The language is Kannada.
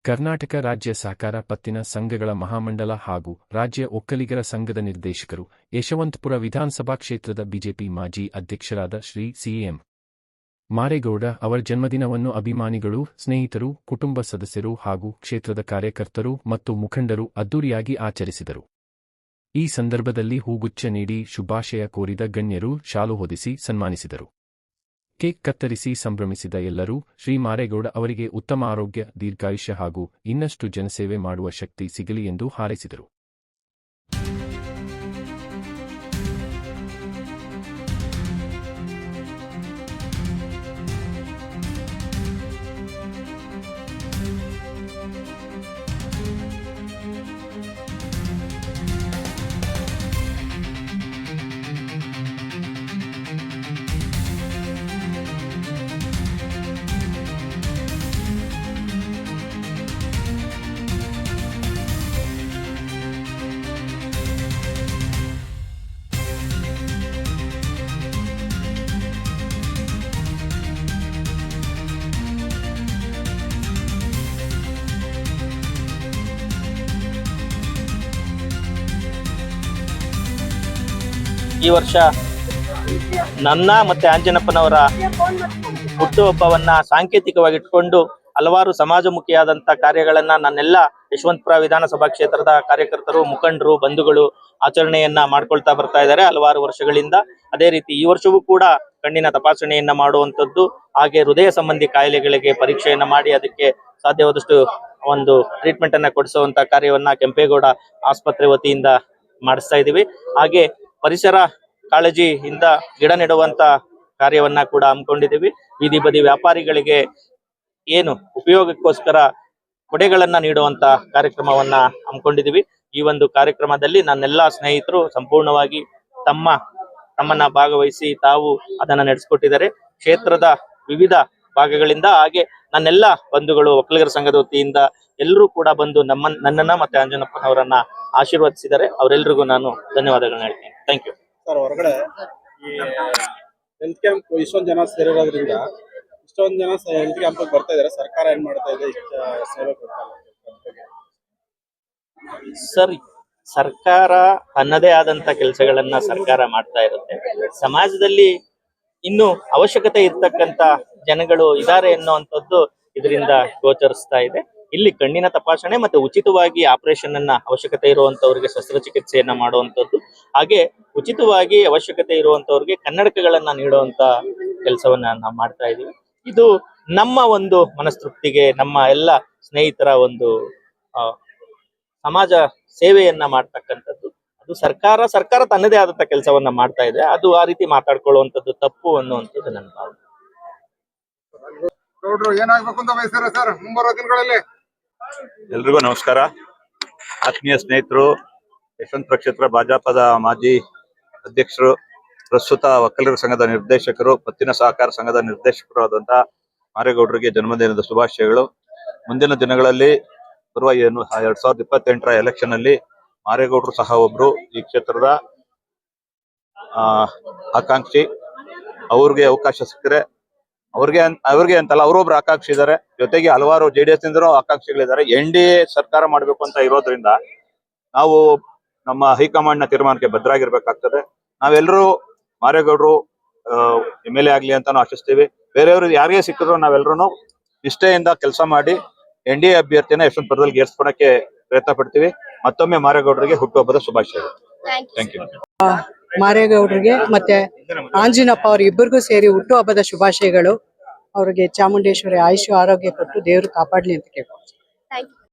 ಕರ್ನಾಟಕ ರಾಜ್ಯ ಸಹಕಾರ ಪತ್ತಿನ ಸಂಘಗಳ ಮಹಾಮಂಡಲ ಹಾಗೂ ರಾಜ್ಯ ಒಕ್ಕಲಿಗರ ಸಂಘದ ನಿರ್ದೇಶಕರು, ಯಶವಂತಪುರ ವಿಧಾನಸಭಾ ಕ್ಷೇತ್ರದ ಬಿಜೆಪಿ ಮಾಜಿ ಅಧ್ಯಕ್ಷರಾದ ಶ್ರೀ ಸಿ.ಎಂ. ಮಾರೇಗೌಡ ಅವರ ಜನ್ಮದಿನವನ್ನು ಅಭಿಮಾನಿಗಳು, ಸ್ನೇಹಿತರು, ಕುಟುಂಬ ಸದಸ್ಯರು ಹಾಗೂ ಕ್ಷೇತ್ರದ ಕಾರ್ಯಕರ್ತರು ಮತ್ತು ಮುಖಂಡರು ಅದ್ದೂರಿಯಾಗಿ ಆಚರಿಸಿದರು. ಈ ಸಂದರ್ಭದಲ್ಲಿ ಹೂಗುಚ್ಛ ನೀಡಿ ಶುಭಾಶಯ ಕೋರಿದ ಗಣ್ಯರು ಶಾಲು ಹೊದಿಸಿ ಸನ್ಮಾನಿಸಿದರು. ಕೇಕ್ ಕತ್ತರಿಸಿ ಸಂಭ್ರಮಿಸಿದ ಎಲ್ಲರೂ ಶ್ರೀ ಮಾರೇಗೌಡ ಅವರಿಗೆ ಉತ್ತಮ ಆರೋಗ್ಯ, ದೀರ್ಘಾಯುಷ್ಯ ಹಾಗೂ ಇನ್ನಷ್ಟು ಜನಸೇವೆ ಮಾಡುವ ಶಕ್ತಿ ಸಿಗಲಿ ಎಂದು ಹಾರೈಸಿದರು. ಈ ವರ್ಷ ನನ್ನ ಮತ್ತೆ ಆಂಜನಪ್ಪನವರ ಹುಟ್ಟುಹಬ್ಬವನ್ನ ಸಾಂಕೇತಿಕವಾಗಿ ಇಟ್ಕೊಂಡು ಹಲವಾರು ಸಮಾಜಮುಖಿಯಾದಂಥ ಕಾರ್ಯಗಳನ್ನ ನನ್ನೆಲ್ಲ ಯಶವಂತಪುರ ವಿಧಾನಸಭಾ ಕ್ಷೇತ್ರದ ಕಾರ್ಯಕರ್ತರು, ಮುಖಂಡರು, ಬಂಧುಗಳು ಆಚರಣೆಯನ್ನ ಮಾಡ್ಕೊಳ್ತಾ ಬರ್ತಾ ಇದ್ದಾರೆ ಹಲವಾರು ವರ್ಷಗಳಿಂದ. ಅದೇ ರೀತಿ ಈ ವರ್ಷವೂ ಕೂಡ ಕಣ್ಣಿನ ತಪಾಸಣೆಯನ್ನ ಮಾಡುವಂಥದ್ದು, ಹಾಗೆ ಹೃದಯ ಸಂಬಂಧಿ ಕಾಯಿಲೆಗಳಿಗೆ ಪರೀಕ್ಷೆಯನ್ನ ಮಾಡಿ ಅದಕ್ಕೆ ಸಾಧ್ಯವಾದಷ್ಟು ಒಂದು ಟ್ರೀಟ್ಮೆಂಟ್ ಅನ್ನ ಕೊಡಿಸುವಂತ ಕಾರ್ಯವನ್ನ ಕೆಂಪೇಗೌಡ ಆಸ್ಪತ್ರೆ ವತಿಯಿಂದ ಮಾಡಿಸ್ತಾ ಇದ್ದೀವಿ. ಹಾಗೆ ಪರಿಸರ ಕಾಳಜಿಯಿಂದ ಗಿಡ ನೆಡುವಂತ ಕಾರ್ಯವನ್ನ ಕೂಡ ಹಮ್ಮಿಕೊಂಡಿದ್ದೀವಿ. ಬೀದಿ ಬದಿ ವ್ಯಾಪಾರಿಗಳಿಗೆ ಏನು ಉಪಯೋಗಕ್ಕೋಸ್ಕರ ಕೊಡೆಗಳನ್ನ ನೀಡುವಂತ ಕಾರ್ಯಕ್ರಮವನ್ನ ಹಮ್ಮಿಕೊಂಡಿದ್ದೀವಿ. ಈ ಒಂದು ಕಾರ್ಯಕ್ರಮದಲ್ಲಿ ನನ್ನೆಲ್ಲ ಸ್ನೇಹಿತರು ಸಂಪೂರ್ಣವಾಗಿ ತಮ್ಮನ್ನ ಭಾಗವಹಿಸಿ ತಾವು ಅದನ್ನ ನಡೆಸಿಕೊಟ್ಟಿದ್ದಾರೆ. ಕ್ಷೇತ್ರದ ವಿವಿಧ ಭಾಗಗಳಿಂದ ಹಾಗೆ ನನ್ನೆಲ್ಲ ಬಂಧುಗಳು, ಒಕ್ಕಲಿಗರ ಸಂಘದ ವತಿಯಿಂದ ಎಲ್ಲರೂ ಕೂಡ ಬಂದು ನನ್ನನ್ನ ಮತ್ತೆ ಆಂಜನಪ್ಪನವರನ್ನ ಆಶೀರ್ವದಿಸಿದ್ದಾರೆ. ಅವರೆಲ್ಲರಿಗೂ ನಾನು ಧನ್ಯವಾದಗಳನ್ನ ಹೇಳ್ತೀನಿ. Thank you. ಸರ್, ಹೊರಗಡೆ ಈ ಹೆಲ್ತ್ ಕ್ಯಾಂಪ್ ಇಷ್ಟೊಂದು ಜನ ಸೇರಿರೋದ್ರಿಂದ ಇಷ್ಟೊಂದು ಜನ ಹೆಲ್ತ್ ಕ್ಯಾಂಪ್ ಬರ್ತಾ ಇದಾರೆ. ಸರ್ಕಾರ ಏನ್ ಮಾಡ್ತಾ ಇದೆ? ಸೇವೆ ಕೊಡ್ತಾ ಸರ್, ಸರ್ಕಾರ ತನ್ನದೇ ಆದಂತ ಕೆಲಸಗಳನ್ನ ಸರ್ಕಾರ ಮಾಡ್ತಾ ಇರುತ್ತೆ. ಸಮಾಜದಲ್ಲಿ ಇನ್ನು ಅವಶ್ಯಕತೆ ಇರ್ತಕ್ಕಂತ ಜನಗಳು ಇದ್ದಾರೆ ಅನ್ನುವಂಥದ್ದು ಇದರಿಂದ ಗೋಚರಿಸ್ತಾ ಇದೆ. ಇಲ್ಲಿ ಕಣ್ಣಿನ ತಪಾಸಣೆ ಮತ್ತೆ ಉಚಿತವಾಗಿ ಆಪರೇಷನ್ ಅನ್ನ ಅವಶ್ಯಕತೆ ಇರುವಂತವ್ರಿಗೆ ಶಸ್ತ್ರಚಿಕಿತ್ಸೆಯನ್ನ ಮಾಡುವಂತದ್ದು, ಹಾಗೆ ಉಚಿತವಾಗಿ ಅವಶ್ಯಕತೆ ಇರುವಂತವ್ರಿಗೆ ಕನ್ನಡಕಗಳನ್ನ ನೀಡುವಂತ ಕೆಲಸವನ್ನ ನಾವು ಮಾಡ್ತಾ ಇದೀವಿ. ಇದು ನಮ್ಮ ಒಂದು ಮನಸ್ತೃಪ್ತಿಗೆ, ನಮ್ಮ ಎಲ್ಲ ಸ್ನೇಹಿತರ ಒಂದು ಸಮಾಜ ಸೇವೆಯನ್ನ ಮಾಡ್ತಕ್ಕಂಥದ್ದು. ಅದು ಸರ್ಕಾರ ತನ್ನದೇ ಆದಂತ ಕೆಲಸವನ್ನ ಮಾಡ್ತಾ ಇದೆ. ಅದು ಆ ರೀತಿ ಮಾತಾಡ್ಕೊಳ್ಳುವಂಥದ್ದು ತಪ್ಪು ಅನ್ನುವಂಥದ್ದು ನನ್ನ ಭಾವನೆ. ಏನಾಗಬೇಕು ಅಂತ ಬಯಸ್ತಾರೆ ಸರ್ ಮುಂಬರುವ ದಿನಗಳಲ್ಲಿ? ಎಲ್ರಿಗೂ ನಮಸ್ಕಾರ. ಆತ್ಮೀಯ ಸ್ನೇಹಿತರು, ಯಶವಂತಪುರ ಕ್ಷೇತ್ರ ಭಾಜಪದ ಮಾಜಿ ಅಧ್ಯಕ್ಷರು, ಪ್ರಸ್ತುತ ಒಕ್ಕಲಿಗರ ಸಂಘದ ನಿರ್ದೇಶಕರು, ಪತ್ತಿನ ಸಹಕಾರ ಸಂಘದ ನಿರ್ದೇಶಕರು ಆದಂತಹ ಮಾರೇಗೌಡರಿಗೆ ಜನ್ಮದಿನದ ಶುಭಾಶಯಗಳು. ಮುಂದಿನ ದಿನಗಳಲ್ಲಿ ಬರುವ 2028ರ ಎಲೆಕ್ಷನ್ ಅಲ್ಲಿ ಮಾರೇಗೌಡರು ಸಹ ಒಬ್ರು ಈ ಕ್ಷೇತ್ರದ ಆಕಾಂಕ್ಷಿ. ಅವ್ರಿಗೆ ಅವಕಾಶ ಸಿಕ್ಕರೆ ಅವ್ರಿಗೆ ಅಂತಲ್ಲ, ಅವರೊಬ್ರು ಆಕಾಂಕ್ಷಿ ಇದ್ದಾರೆ. ಜೊತೆಗೆ ಹಲವಾರು JDS ನಿಂದನೂ ಆಕಾಂಕ್ಷಿಗಳಿದ್ದಾರೆ. NDA ಸರ್ಕಾರ ಮಾಡ್ಬೇಕು ಅಂತ ಇರೋದ್ರಿಂದ ನಾವು ನಮ್ಮ ಹೈಕಮಾಂಡ್ ನ ತೀರ್ಮಾನಕ್ಕೆ ಬದ್ಧರಾಗಿರ್ಬೇಕಾಗ್ತದೆ. ನಾವೆಲ್ಲರೂ ಮಾರೇಗೌಡರು MLA ಆಗ್ಲಿ ಅಂತಾನು ಆಶಿಸ್ತೀವಿ. ಬೇರೆಯವರು ಯಾರಿಗೆ ಸಿಕ್ಕಿದ್ರು ನಾವೆಲ್ಲರೂ ನಿಷ್ಠೆಯಿಂದ ಕೆಲಸ ಮಾಡಿ NDA ಅಭ್ಯರ್ಥಿನ ಯಶವಂತಪುರದಲ್ಲಿ ಗೆಲ್ಸ್ಕೊಳಕ್ಕೆ ಪ್ರಯತ್ನ ಪಡ್ತೀವಿ. ಮತ್ತೊಮ್ಮೆ ಮಾರೇಗೌಡರಿಗೆ ಹುಟ್ಟುಹಬ್ಬದ ಶುಭಾಶಯಗಳು. Thank you. ಮಾರೇಗೌಡರಿಗೆ ಮತ್ತೆ ಆಂಜಿನಪ್ಪ ಅವ್ರ ಇಬ್ಬರಿಗೂ ಸೇರಿ ಹುಟ್ಟುಹಬ್ಬದ ಶುಭಾಶಯಗಳು. ಅವ್ರಿಗೆ ಚಾಮುಂಡೇಶ್ವರಿ ಆಯುಷ್ಯ ಆರೋಗ್ಯ ಕೊಟ್ಟು ದೇವರು ಕಾಪಾಡ್ಲಿ ಅಂತ ಕೇಳ್ಕೊಳ್ತೀನಿ.